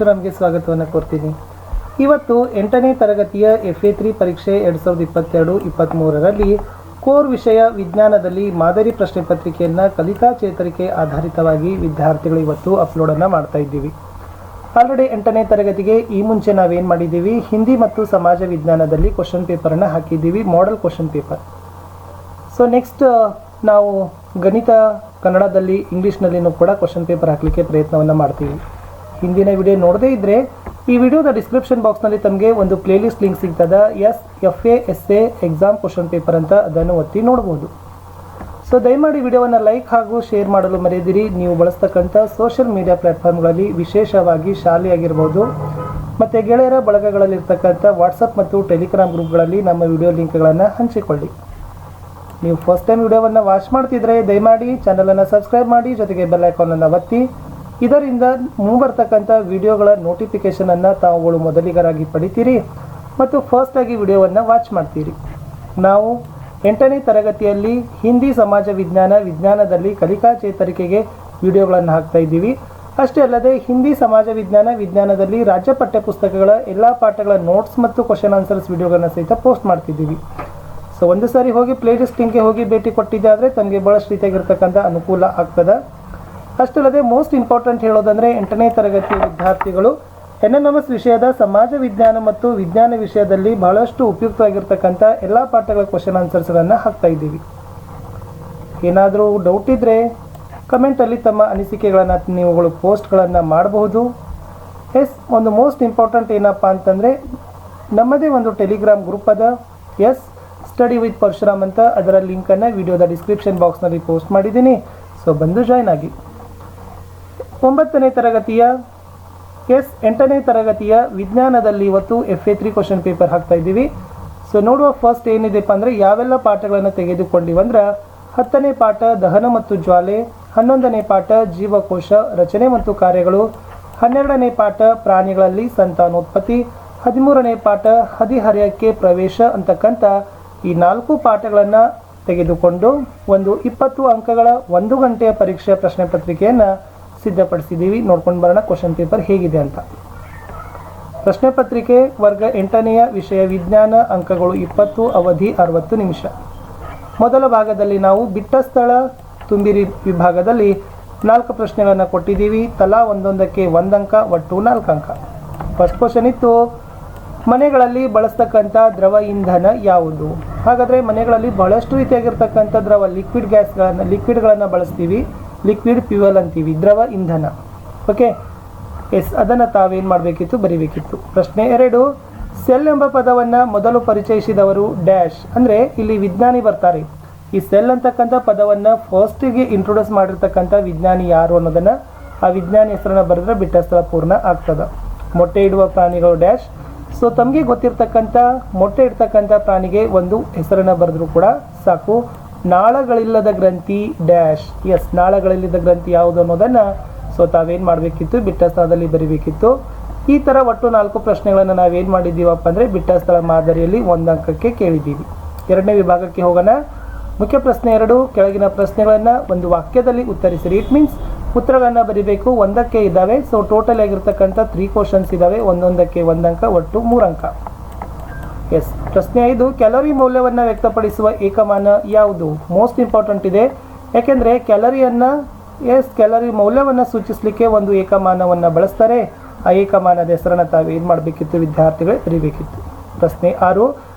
ನಮಗೆ ಸ್ವಾಗತವನ್ನು ಕೋರ್ತೀನಿ. ಇವತ್ತು 8ನೇ ತರಗತಿಯ FA3 ಪರೀಕ್ಷೆ 2022-23ರಲ್ಲಿ ಕೋರ್ ವಿಷಯ ವಿಜ್ಞಾನದಲ್ಲಿ ಮಾದರಿ ಪ್ರಶ್ನೆ ಪತ್ರಿಕೆಯನ್ನು ಕಲಿಕಾ ಚೇತರಿಕೆ ಆಧಾರಿತವಾಗಿ ವಿದ್ಯಾರ್ಥಿಗಳು ಇವತ್ತು ಅಪ್ಲೋಡನ್ನು ಮಾಡ್ತಾ ಇದ್ದೀವಿ. ಆಲ್ರೆಡಿ 8ನೇ ತರಗತಿಗೆ ಈ ಮುಂಚೆ ನಾವೇನು ಮಾಡಿದ್ದೀವಿ, ಹಿಂದಿ ಮತ್ತು ಸಮಾಜ ವಿಜ್ಞಾನದಲ್ಲಿ ಕ್ವಶನ್ ಪೇಪರನ್ನು ಹಾಕಿದ್ದೀವಿ, model question paper. So next ನಾವು ಗಣಿತ, ಕನ್ನಡದಲ್ಲಿ, ಇಂಗ್ಲೀಷ್ನಲ್ಲಿನೂ ಕೂಡ ಕ್ವಶನ್ ಪೇಪರ್ ಹಾಕಲಿಕ್ಕೆ ಪ್ರಯತ್ನವನ್ನು ಮಾಡ್ತೀವಿ. ಹಿಂದಿನ ವಿಡಿಯೋ ನೋಡದೇ ಇದ್ದರೆ ಈ ವಿಡಿಯೋದ ಡಿಸ್ಕ್ರಿಪ್ಷನ್ ಬಾಕ್ಸ್ನಲ್ಲಿ ತಮಗೆ ಒಂದು ಪ್ಲೇಲಿಸ್ಟ್ ಲಿಂಕ್ ಸಿಗ್ತದೆ, FA ಎಕ್ಸಾಮ್ ಕ್ವಶನ್ ಪೇಪರ್ ಅಂತ, ಅದನ್ನು ಒತ್ತಿ ನೋಡ್ಬೋದು. ಸೊ ದಯಮಾಡಿ ವಿಡಿಯೋವನ್ನು ಲೈಕ್ ಹಾಗೂ ಶೇರ್ ಮಾಡಲು ಮರೆಯದಿರಿ. ನೀವು ಬಳಸ್ತಕ್ಕಂಥ ಸೋಷಿಯಲ್ ಮೀಡಿಯಾ ಪ್ಲ್ಯಾಟ್ಫಾರ್ಮ್ಗಳಲ್ಲಿ, ವಿಶೇಷವಾಗಿ ಶಾಲೆಯಾಗಿರ್ಬೋದು ಮತ್ತು ಗೆಳೆಯರ ಬಳಗಗಳಲ್ಲಿರ್ತಕ್ಕಂಥ ವಾಟ್ಸಪ್ ಮತ್ತು ಟೆಲಿಗ್ರಾಮ್ ಗ್ರೂಪ್ಗಳಲ್ಲಿ ನಮ್ಮ ವಿಡಿಯೋ ಲಿಂಕ್ಗಳನ್ನು ಹಂಚಿಕೊಳ್ಳಿ. ನೀವು ಫಸ್ಟ್ ಟೈಮ್ ವಿಡಿಯೋವನ್ನು ವಾಚ್ ಮಾಡ್ತಿದ್ರೆ ದಯಮಾಡಿ ಚಾನಲನ್ನು ಸಬ್ಸ್ಕ್ರೈಬ್ ಮಾಡಿ, ಜೊತೆಗೆ ಬೆಲ್ ಐಕಾನನ್ನು ಒತ್ತಿ. ಇದರಿಂದ ಮುಂಬರ್ತಕ್ಕಂಥ ವಿಡಿಯೋಗಳ ನೋಟಿಫಿಕೇಷನನ್ನು ತಾವುಗಳು ಮೊದಲಿಗರಾಗಿ ಪಡಿತೀರಿ ಮತ್ತು ಫಸ್ಟಾಗಿ ವಿಡಿಯೋವನ್ನು ವಾಚ್ ಮಾಡ್ತೀರಿ. ನಾವು 8ನೇ ತರಗತಿಯಲ್ಲಿ ಹಿಂದಿ, ಸಮಾಜ ವಿಜ್ಞಾನದಲ್ಲಿ ಕಲಿಕಾ ಚೇತರಿಕೆಗೆ ವಿಡಿಯೋಗಳನ್ನು ಹಾಕ್ತಾ ಇದ್ದೀವಿ. ಅಷ್ಟೇ ಅಲ್ಲದೆ ಹಿಂದಿ, ಸಮಾಜ ವಿಜ್ಞಾನದಲ್ಲಿ ರಾಜ್ಯ ಪಠ್ಯಪುಸ್ತಕಗಳ ಎಲ್ಲ ಪಾಠಗಳ ನೋಟ್ಸ್ ಮತ್ತು ಕ್ವಶನ್ ಆನ್ಸರ್ಸ್ ವಿಡಿಯೋಗಳನ್ನು ಸಹಿತ ಪೋಸ್ಟ್ ಮಾಡ್ತಿದ್ದೀವಿ. ಸೊ ಒಂದು ಸಾರಿ ಹೋಗಿ ಪ್ಲೇಲಿಸ್ಟ್ ಲಿಂಕ್ಗೆ ಹೋಗಿ ಭೇಟಿ ಕೊಟ್ಟಿದ್ದೆ ಆದರೆ ತಮಗೆ ಭಾಳಷ್ಟು ರೀತಿಯಾಗಿರ್ತಕ್ಕಂಥ ಅನುಕೂಲ ಆಗ್ತದೆ. ಅಷ್ಟಲ್ಲದೆ ಮೋಸ್ಟ್ ಇಂಪಾರ್ಟೆಂಟ್ ಹೇಳೋದಂದರೆ 8ನೇ ತರಗತಿಯ ವಿದ್ಯಾರ್ಥಿಗಳು NMS ವಿಷಯದ ಸಮಾಜ ವಿಜ್ಞಾನ ಮತ್ತು ವಿಜ್ಞಾನ ವಿಷಯದಲ್ಲಿ ಬಹಳಷ್ಟು ಉಪಯುಕ್ತವಾಗಿರ್ತಕ್ಕಂಥ ಎಲ್ಲ ಪಾಠಗಳ ಕ್ವಶನ್ ಆನ್ಸರ್ಸ್ಗಳನ್ನು ಹಾಕ್ತಾ ಇದ್ದೀವಿ. ಏನಾದರೂ ಡೌಟ್ ಇದ್ದರೆ ಕಮೆಂಟಲ್ಲಿ ತಮ್ಮ ಅನಿಸಿಕೆಗಳನ್ನು ನೀವುಗಳು ಪೋಸ್ಟ್ಗಳನ್ನು ಮಾಡಬಹುದು. ಒಂದು ಮೋಸ್ಟ್ ಇಂಪಾರ್ಟೆಂಟ್ ಏನಪ್ಪ ಅಂತಂದರೆ ನಮ್ಮದೇ ಒಂದು ಟೆಲಿಗ್ರಾಮ್ ಗ್ರೂಪ್ ಅದ, ಸ್ಟಡಿ ವಿತ್ ಪರಶುರಾಮ್ ಅಂತ. ಅದರ ಲಿಂಕನ್ನು ವಿಡಿಯೋದ ಡಿಸ್ಕ್ರಿಪ್ಷನ್ ಬಾಕ್ಸ್ನಲ್ಲಿ ಪೋಸ್ಟ್ ಮಾಡಿದ್ದೀನಿ. ಸೊ ಬಂದು ಜಾಯ್ನ್ ಆಗಿ. 8ನೇ ತರಗತಿಯ ವಿಜ್ಞಾನದಲ್ಲಿ ಇವತ್ತು FA3 ಕ್ವಶನ್ ಪೇಪರ್ ಹಾಕ್ತಾ ಇದ್ದೀವಿ. ಸೊ ನೋಡುವ ಫಸ್ಟ್ ಏನಿದೆಪ್ಪ ಅಂದರೆ ಯಾವೆಲ್ಲ ಪಾಠಗಳನ್ನು ತೆಗೆದುಕೊಂಡಿವಂದ್ರೆ 10ನೇ ಪಾಠ ದಹನ ಮತ್ತು ಜ್ವಾಲೆ, 11ನೇ ಪಾಠ ಜೀವಕೋಶ ರಚನೆ ಮತ್ತು ಕಾರ್ಯಗಳು, 12ನೇ ಪಾಠ ಪ್ರಾಣಿಗಳಲ್ಲಿ ಸಂತಾನೋತ್ಪತ್ತಿ, 13ನೇ ಪಾಠ ಹದಿಹರೆಯಕ್ಕೆ ಪ್ರವೇಶ ಅಂತಕ್ಕಂಥ ಈ 4 ಪಾಠಗಳನ್ನು ತೆಗೆದುಕೊಂಡು ಒಂದು 20 ಅಂಕಗಳ 1 ಗಂಟೆಯ ಪರೀಕ್ಷೆಯ ಪ್ರಶ್ನೆ ಪತ್ರಿಕೆಯನ್ನು ಸಿದ್ಧಪಡಿಸಿದ್ದೀವಿ. ನೋಡ್ಕೊಂಡು ಬರೋಣ ಕ್ವಶನ್ ಪೇಪರ್ ಹೇಗಿದೆ ಅಂತ. ಪ್ರಶ್ನೆ ಪತ್ರಿಕೆ ವರ್ಗ 8ನೆಯ ವಿಷಯ ವಿಜ್ಞಾನ, ಅಂಕಗಳು 20, ಅವಧಿ 60 ನಿಮಿಷ. ಮೊದಲ ಭಾಗದಲ್ಲಿ ನಾವು ಬಿಟ್ಟ ಸ್ಥಳ ತುಂಬಿರಿ ವಿಭಾಗದಲ್ಲಿ 4 ಪ್ರಶ್ನೆಗಳನ್ನು ಕೊಟ್ಟಿದ್ದೀವಿ. ತಲಾ ಒಂದೊಂದಕ್ಕೆ 1 ಅಂಕ, ಒಟ್ಟು 4 ಅಂಕ. ಫಸ್ಟ್ ಕ್ವಶನ್ ಇತ್ತು, ಮನೆಗಳಲ್ಲಿ ಬಳಸ್ತಕ್ಕಂಥ ದ್ರವ ಇಂಧನ ಯಾವುದು? ಹಾಗಾದರೆ ಮನೆಗಳಲ್ಲಿ ಬಹಳಷ್ಟು ರೀತಿಯಾಗಿರ್ತಕ್ಕಂಥ ದ್ರವ ಲಿಕ್ವಿಡ್ಗಳನ್ನು ಬಳಸ್ತೀವಿ, ಲಿಕ್ವಿಡ್ ಫ್ಯೂಯಲ್ ಅಂತೀವಿ, ದ್ರವ ಇಂಧನ. ಓಕೆ, ಅದನ್ನು ತಾವೇನು ಮಾಡಬೇಕಿತ್ತು, ಬರಿಬೇಕಿತ್ತು. ಪ್ರಶ್ನೆ 2, ಸೆಲ್ ಎಂಬ ಪದವನ್ನು ಮೊದಲು ಪರಿಚಯಿಸಿದವರು ಡ್ಯಾಶ್. ಅಂದರೆ ಇಲ್ಲಿ ವಿಜ್ಞಾನಿ ಬರ್ತಾರೆ. ಈ ಸೆಲ್ ಅಂತಕ್ಕಂಥ ಪದವನ್ನು ಫಸ್ಟಿಗೆ ಇಂಟ್ರೊಡ್ಯೂಸ್ ಮಾಡಿರ್ತಕ್ಕಂಥ ವಿಜ್ಞಾನಿ ಯಾರು ಅನ್ನೋದನ್ನು, ಆ ವಿಜ್ಞಾನಿ ಹೆಸರನ್ನು ಬರೆದ್ರೆ ಬಿಟ್ಟ ಸ್ಥಳ ಪೂರ್ಣ ಆಗ್ತದೆ. ಮೊಟ್ಟೆ ಇಡುವ ಪ್ರಾಣಿಗಳು ಡ್ಯಾಶ್. ಸೊ ತಮಗೆ ಗೊತ್ತಿರ್ತಕ್ಕಂಥ ಮೊಟ್ಟೆ ಇಡ್ತಕ್ಕಂಥ ಪ್ರಾಣಿಗೆ ಒಂದು ಹೆಸರನ್ನು ಬರೆದ್ರೂ ಕೂಡ ಸಾಕು. ನಾಳಗಳಿಲ್ಲದ ಗ್ರಂಥಿ ಡ್ಯಾಶ್. ನಾಳಗಳಿಲ್ಲದ ಗ್ರಂಥಿ ಯಾವುದು ಅನ್ನೋದನ್ನು ಸೊ ತಾವೇನು ಮಾಡಬೇಕಿತ್ತು, ಬಿಟ್ಟ ಸ್ಥಳದಲ್ಲಿ ಬರಿಬೇಕಿತ್ತು. ಈ ಥರ ಒಟ್ಟು 4 ಪ್ರಶ್ನೆಗಳನ್ನು ನಾವೇನು ಮಾಡಿದ್ದೀವಪ್ಪ ಅಂದರೆ ಬಿಟ್ಟ ಸ್ಥಳ ಮಾದರಿಯಲ್ಲಿ 1 ಅಂಕಕ್ಕೆ ಕೇಳಿದ್ದೀವಿ. 2ನೇ ವಿಭಾಗಕ್ಕೆ ಹೋಗೋಣ. ಮುಖ್ಯ ಪ್ರಶ್ನೆ 2, ಕೆಳಗಿನ ಪ್ರಶ್ನೆಗಳನ್ನು ಒಂದು ವಾಕ್ಯದಲ್ಲಿ ಉತ್ತರಿಸಿರಿ. ಇಟ್ ಮೀನ್ಸ್ ಉತ್ತರಗಳನ್ನು ಬರಿಬೇಕು. 1ಕ್ಕೆ ಇದ್ದಾವೆ. ಸೊ ಟೋಟಲ್ ಆಗಿರ್ತಕ್ಕಂಥ 3 ಕ್ವಶನ್ಸ್ ಇದ್ದಾವೆ. ಒಂದೊಂದಕ್ಕೆ 1 ಅಂಕ, ಒಟ್ಟು 3 ಅಂಕ. ಪ್ರಶ್ನೆ 5, ಕ್ಯಾಲೋರಿ ಮೌಲ್ಯವನ್ನು ವ್ಯಕ್ತಪಡಿಸುವ ಏಕಮಾನ ಯಾವುದು? ಮೋಸ್ಟ್ ಇಂಪಾರ್ಟೆಂಟ್ ಇದೆ. ಯಾಕೆಂದರೆ ಕ್ಯಾಲೋರಿ ಮೌಲ್ಯವನ್ನು ಸೂಚಿಸಲಿಕ್ಕೆ ಒಂದು ಏಕಮಾನವನ್ನು ಬಳಸ್ತಾರೆ. ಆ ಏಕಮಾನದ ಹೆಸರನ್ನು ತಾವೇನು ಮಾಡಬೇಕಿತ್ತು, ವಿದ್ಯಾರ್ಥಿಗಳೇ ಬರೀಬೇಕಿತ್ತು. ಪ್ರಶ್ನೆ 6,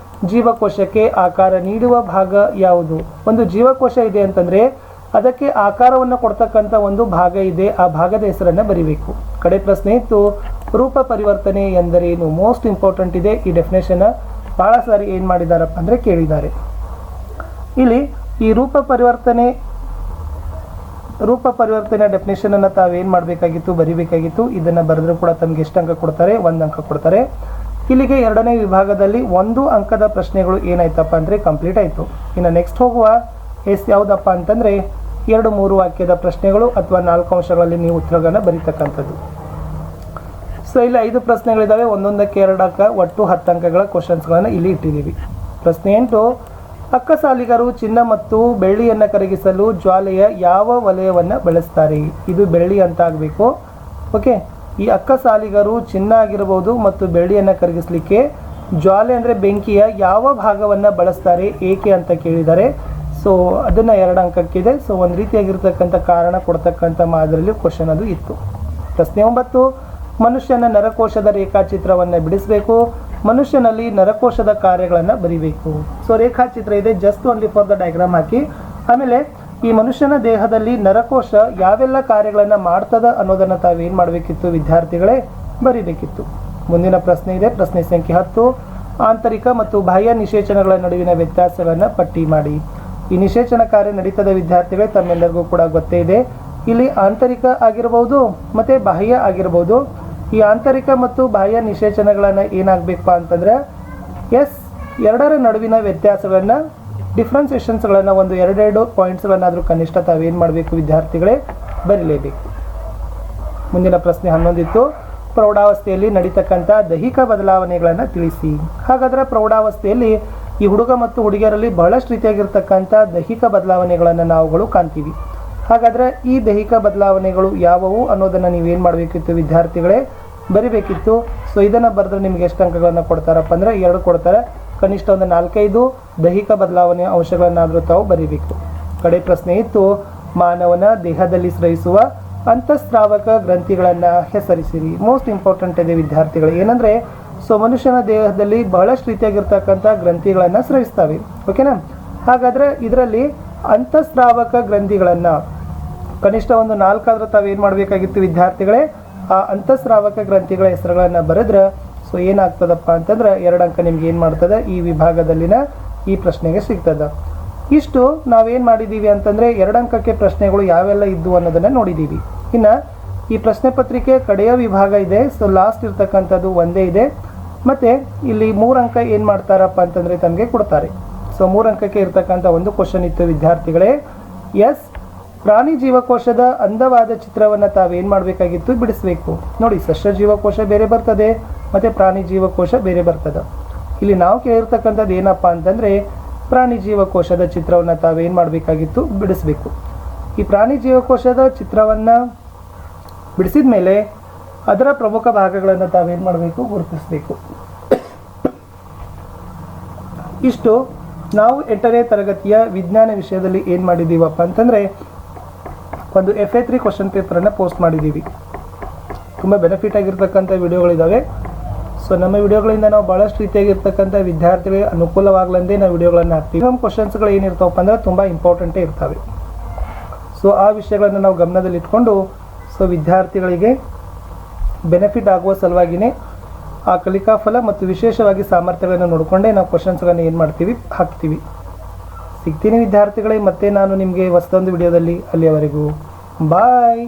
ಜೀವಕೋಶಕ್ಕೆ ಆಕಾರ ನೀಡುವ ಭಾಗ ಯಾವುದು? ಒಂದು ಜೀವಕೋಶ ಇದೆ ಅಂತಂದರೆ ಅದಕ್ಕೆ ಆಕಾರವನ್ನು ಕೊಡ್ತಕ್ಕಂಥ ಒಂದು ಭಾಗ ಇದೆ, ಆ ಭಾಗದ ಹೆಸರನ್ನು ಬರಿಬೇಕು. ಕಡೆ ಪ್ರಶ್ನೆ ಇತ್ತು, ರೂಪ ಪರಿವರ್ತನೆ ಎಂದರೇನು? ಮೋಸ್ಟ್ ಇಂಪಾರ್ಟೆಂಟ್ ಇದೆ. ಈ ಡೆಫಿನೇಷನ್ ಭಾಳ ಸಾರಿ ಏನು ಮಾಡಿದಾರಪ್ಪ ಅಂದರೆ ಕೇಳಿದ್ದಾರೆ. ಇಲ್ಲಿ ಈ ರೂಪ ಪರಿವರ್ತನೆ ಡೆಫಿನೇಷನನ್ನು ತಾವೇನು ಮಾಡಬೇಕಾಗಿತ್ತು, ಬರಿಬೇಕಾಗಿತ್ತು. ಇದನ್ನು ಬರೆದ್ರೂ ಕೂಡ ತಮಗೆ ಎಷ್ಟು ಅಂಕ ಕೊಡ್ತಾರೆ? 1 ಅಂಕ ಕೊಡ್ತಾರೆ. ಇಲ್ಲಿಗೆ 2ನೇ ವಿಭಾಗದಲ್ಲಿ 1 ಅಂಕದ ಪ್ರಶ್ನೆಗಳು ಏನಾಯ್ತಪ್ಪ ಅಂದರೆ ಕಂಪ್ಲೀಟ್ ಆಯಿತು. ಇನ್ನು ನೆಕ್ಸ್ಟ್ ಹೋಗುವ ಯಾವುದಪ್ಪ ಅಂತಂದರೆ 2-3 ವಾಕ್ಯದ ಪ್ರಶ್ನೆಗಳು ಅಥವಾ 4 ಅಂಶಗಳಲ್ಲಿ ನೀವು ಉತ್ತರಗಳನ್ನು ಬರೀತಕ್ಕಂಥದ್ದು. ಸೊ ಇಲ್ಲಿ 5 ಪ್ರಶ್ನೆಗಳಿದ್ದಾವೆ. ಒಂದೊಂದಕ್ಕೆ 2 ಅಂಕ, ಒಟ್ಟು 10 ಅಂಕಗಳ ಕ್ವಶನ್ಸ್ಗಳನ್ನು ಇಲ್ಲಿ ಇಟ್ಟಿದ್ದೀವಿ. ಪ್ರಶ್ನೆ 8, ಅಕ್ಕಸಾಲಿಗರು ಚಿನ್ನ ಮತ್ತು ಬೆಳ್ಳಿಯನ್ನು ಕರಗಿಸಲು ಜ್ವಾಲೆಯ ಯಾವ ವಲಯವನ್ನು ಬಳಸ್ತಾರೆ? ಇದು ಬೆಳ್ಳಿ ಅಂತ ಆಗಬೇಕು. ಓಕೆ, ಈ ಅಕ್ಕಸಾಲಿಗರು ಚಿನ್ನ ಆಗಿರಬಹುದು ಮತ್ತು ಬೆಳ್ಳಿಯನ್ನು ಕರಗಿಸಲಿಕ್ಕೆ ಜ್ವಾಲೆ ಅಂದರೆ ಬೆಂಕಿಯ ಯಾವ ಭಾಗವನ್ನು ಬಳಸ್ತಾರೆ ಏಕೆ ಅಂತ ಕೇಳಿದ್ದಾರೆ. ಸೊ ಅದನ್ನು 2 ಅಂಕಕ್ಕಿದೆ. ಸೊ ಒಂದು ರೀತಿಯಾಗಿರ್ತಕ್ಕಂಥ ಕಾರಣ ಕೊಡ್ತಕ್ಕಂಥ ಮಾದರಿಯಲ್ಲಿ ಕ್ವಶನ್ ಅದು ಇತ್ತು. ಪ್ರಶ್ನೆ 9, ಮನುಷ್ಯನ ನರಕೋಶದ ರೇಖಾಚಿತ್ರವನ್ನು ಬಿಡಿಸಬೇಕು. ಮನುಷ್ಯನಲ್ಲಿ ನರಕೋಶದ ಕಾರ್ಯಗಳನ್ನು ಬರಿಬೇಕು. ಸೊ ರೇಖಾಚಿತ್ರ ಇದೆ, just only for the diagram ಹಾಕಿ. ಆಮೇಲೆ ಈ ಮನುಷ್ಯನ ದೇಹದಲ್ಲಿ ನರಕೋಶ ಯಾವೆಲ್ಲ ಕಾರ್ಯಗಳನ್ನು ಮಾಡ್ತದ ಅನ್ನೋದನ್ನು ತಾವೇನು ಮಾಡಬೇಕಿತ್ತು ವಿದ್ಯಾರ್ಥಿಗಳೇ, ಬರಿಬೇಕಿತ್ತು. ಮುಂದಿನ ಪ್ರಶ್ನೆ ಇದೆ, ಪ್ರಶ್ನೆ ಸಂಖ್ಯೆ 10, ಆಂತರಿಕ ಮತ್ತು ಬಾಹ್ಯ ನಿಷೇಚನಗಳ ನಡುವಿನ ವ್ಯತ್ಯಾಸಗಳನ್ನು ಪಟ್ಟಿ ಮಾಡಿ. ಈ ನಿಷೇಚನ ಕಾರ್ಯ ನಡೀತದ ವಿದ್ಯಾರ್ಥಿಗಳೇ ತಮ್ಮೆಲ್ಲರಿಗೂ ಕೂಡ ಗೊತ್ತೇ ಇದೆ. ಇಲ್ಲಿ ಆಂತರಿಕ ಆಗಿರಬಹುದು ಮತ್ತು ಬಾಹ್ಯ ಆಗಿರಬಹುದು. ಈ ಆಂತರಿಕ ಮತ್ತು ಬಾಹ್ಯ ನಿಷೇಚನಗಳನ್ನು ಏನಾಗಬೇಕು ಅಂತಂದರೆ ಎರಡರ ನಡುವಿನ ವ್ಯತ್ಯಾಸಗಳನ್ನು, ಡಿಫ್ರೆನ್ಸಿಯೇಷನ್ಸ್ಗಳನ್ನು ಒಂದು 2 ಪಾಯಿಂಟ್ಸ್ಗಳನ್ನಾದರೂ ಕನಿಷ್ಠ ತಾವೇನು ಮಾಡಬೇಕು ವಿದ್ಯಾರ್ಥಿಗಳೇ, ಬರೀಲೇಬೇಕು. ಮುಂದಿನ ಪ್ರಶ್ನೆ 11 ಇತ್ತು, ಪ್ರೌಢಾವಸ್ಥೆಯಲ್ಲಿ ನಡೀತಕ್ಕಂಥ ದೈಹಿಕ ಬದಲಾವಣೆಗಳನ್ನು ತಿಳಿಸಿ. ಹಾಗಾದರೆ ಪ್ರೌಢಾವಸ್ಥೆಯಲ್ಲಿ ಈ ಹುಡುಗ ಮತ್ತು ಹುಡುಗಿಯರಲ್ಲಿ ಬಹಳಷ್ಟು ರೀತಿಯಾಗಿರ್ತಕ್ಕಂಥ ದೈಹಿಕ ಬದಲಾವಣೆಗಳನ್ನು ನಾವುಗಳು ಕಾಣ್ತೀವಿ. ಹಾಗಾದರೆ ಈ ದೈಹಿಕ ಬದಲಾವಣೆಗಳು ಯಾವುವು ಅನ್ನೋದನ್ನು ನೀವೇನು ಮಾಡಬೇಕಿತ್ತು ವಿದ್ಯಾರ್ಥಿಗಳೇ, ಬರಿಬೇಕಿತ್ತು. ಸೊ ಇದನ್ನು ಬರೆದ್ರೆ ನಿಮ್ಗೆ ಎಷ್ಟು ಅಂಕಗಳನ್ನು ಕೊಡ್ತಾರಪ್ಪ ಅಂದರೆ 2 ಕೊಡ್ತಾರೆ. ಕನಿಷ್ಠ ಒಂದು 4-5 ದೈಹಿಕ ಬದಲಾವಣೆ ಅಂಶಗಳನ್ನಾದರೂ ತಾವು ಬರೀಬೇಕು. ಕಡೆ ಪ್ರಶ್ನೆ ಇತ್ತು, ಮಾನವನ ದೇಹದಲ್ಲಿ ಸ್ರವಿಸುವ ಅಂತಃಸ್ರಾವಕ ಗ್ರಂಥಿಗಳನ್ನು ಹೆಸರಿಸಿರಿ. ಮೋಸ್ಟ್ ಇಂಪಾರ್ಟೆಂಟ್ ಇದೆ ವಿದ್ಯಾರ್ಥಿಗಳು. ಏನಂದರೆ ಸೊ ಮನುಷ್ಯನ ದೇಹದಲ್ಲಿ ಬಹಳಷ್ಟು ರೀತಿಯಾಗಿರ್ತಕ್ಕಂಥ ಗ್ರಂಥಿಗಳನ್ನು ಸ್ರವಿಸ್ತವೆ. ಓಕೆನಾ? ಹಾಗಾದರೆ ಇದರಲ್ಲಿ ಅಂತಃಸ್ರಾವಕ ಗ್ರಂಥಿಗಳನ್ನು ಕನಿಷ್ಠ ಒಂದು 4 ಆದರೂ ತಾವೇನು ಮಾಡಬೇಕಾಗಿತ್ತು ವಿದ್ಯಾರ್ಥಿಗಳೇ, ಆ ಅಂತಃಸ್ರಾವಕ ಗ್ರಂಥಿಗಳ ಹೆಸರುಗಳನ್ನು ಬರೆದ್ರೆ ಸೊ ಏನಾಗ್ತದಪ್ಪ ಅಂತಂದ್ರೆ 2 ಅಂಕ ನಿಮ್ಗೆ ಏನು ಮಾಡ್ತದೆ ಈ ವಿಭಾಗದಲ್ಲಿನ ಈ ಪ್ರಶ್ನೆಗೆ ಸಿಗ್ತದೆ. ಇಷ್ಟು ನಾವೇನು ಮಾಡಿದ್ದೀವಿ ಅಂತಂದರೆ 2 ಅಂಕಕ್ಕೆ ಪ್ರಶ್ನೆಗಳು ಯಾವೆಲ್ಲ ಇದ್ದು ಅನ್ನೋದನ್ನು ನೋಡಿದ್ದೀವಿ. ಇನ್ನು ಈ ಪ್ರಶ್ನೆ ಪತ್ರಿಕೆ ಕಡೆಯ ವಿಭಾಗ ಇದೆ. ಸೊ ಲಾಸ್ಟ್ ಇರ್ತಕ್ಕಂಥದ್ದು ಒಂದೇ ಇದೆ. ಮತ್ತು ಇಲ್ಲಿ 3 ಅಂಕ ಏನು ಮಾಡ್ತಾರಪ್ಪ ಅಂತಂದರೆ ತಮಗೆ ಕೊಡ್ತಾರೆ. ಸೊ 3 ಅಂಕಕ್ಕೆ ಇರ್ತಕ್ಕಂಥ ಒಂದು ಕ್ವಶನ್ ಇತ್ತು ವಿದ್ಯಾರ್ಥಿಗಳೇ, ಪ್ರಾಣಿ ಜೀವಕೋಶದ ಅಂದವಾದ ಚಿತ್ರವನ್ನು ತಾವೇನು ಮಾಡಬೇಕಾಗಿತ್ತು, ಬಿಡಿಸಬೇಕು. ನೋಡಿ, ಸಸ್ಯ ಜೀವಕೋಶ ಬೇರೆ ಬರ್ತದೆ ಮತ್ತು ಪ್ರಾಣಿ ಜೀವಕೋಶ ಬೇರೆ ಬರ್ತದೆ. ಇಲ್ಲಿ ನಾವು ಕೇಳಿರ್ತಕ್ಕಂಥದ್ದು ಏನಪ್ಪ ಅಂತಂದರೆ ಪ್ರಾಣಿ ಜೀವಕೋಶದ ಚಿತ್ರವನ್ನು ತಾವೇನು ಮಾಡಬೇಕಾಗಿತ್ತು, ಬಿಡಿಸಬೇಕು. ಈ ಪ್ರಾಣಿ ಜೀವಕೋಶದ ಚಿತ್ರವನ್ನು ಬಿಡಿಸಿದ ಮೇಲೆ ಅದರ ಪ್ರಮುಖ ಭಾಗಗಳನ್ನು ತಾವೇನು ಮಾಡಬೇಕು, ಗುರುತಿಸಬೇಕು. ಇಷ್ಟು ನಾವು 8ನೇ ತರಗತಿಯ ವಿಜ್ಞಾನ ವಿಷಯದಲ್ಲಿ ಏನು ಮಾಡಿದ್ದೀವಪ್ಪ ಅಂತಂದರೆ ಒಂದು FA3 ಕ್ವಶನ್ ಪೇಪರನ್ನು ಪೋಸ್ಟ್ ಮಾಡಿದ್ದೀವಿ. ತುಂಬ ಬೆನಿಫಿಟ್ ಆಗಿರ್ತಕ್ಕಂಥ ವಿಡಿಯೋಗಳಿದ್ದಾವೆ. ಸೊ ನಮ್ಮ ವಿಡಿಯೋಗಳಿಂದ ನಾವು ಭಾಳಷ್ಟು ರೀತಿಯಾಗಿರ್ತಕ್ಕಂಥ ವಿದ್ಯಾರ್ಥಿಗಳಿಗೆ ಅನುಕೂಲವಾಗಲಂದೇ ನಾವು ವಿಡಿಯೋಗಳನ್ನು ಹಾಕ್ತೀವಿ. ನಮ್ಮ ಕ್ವಶನ್ಸ್ಗಳು ಏನಿರ್ತಾವಪ್ಪ ಅಂದರೆ ತುಂಬ ಇಂಪಾರ್ಟೆಂಟೇ ಇರ್ತವೆ. ಸೊ ಆ ವಿಷಯಗಳನ್ನು ನಾವು ಗಮನದಲ್ಲಿಟ್ಕೊಂಡು ಸೊ ವಿದ್ಯಾರ್ಥಿಗಳಿಗೆ ಬೆನಿಫಿಟ್ ಆಗುವ ಸಲುವಾಗಿಯೇ ಆ ಕಲಿಕಾ ಫಲ ಮತ್ತು ವಿಶೇಷವಾಗಿ ಸಾಮರ್ಥ್ಯಗಳನ್ನು ನೋಡಿಕೊಂಡೇ ನಾವು ಕ್ವಶನ್ಸ್ಗಳನ್ನು ಏನು ಮಾಡ್ತೀವಿ, ಹಾಕ್ತೀವಿ. ಸಿಗ್ತೀನಿ ವಿದ್ಯಾರ್ಥಿಗಳೇ, ಮತ್ತೆ ನಾನು ನಿಮಗೆ ಹೊಸದೊಂದು ವಿಡಿಯೋದಲ್ಲಿ. ಅಲ್ಲಿಯವರೆಗೂ ಬಾಯ್.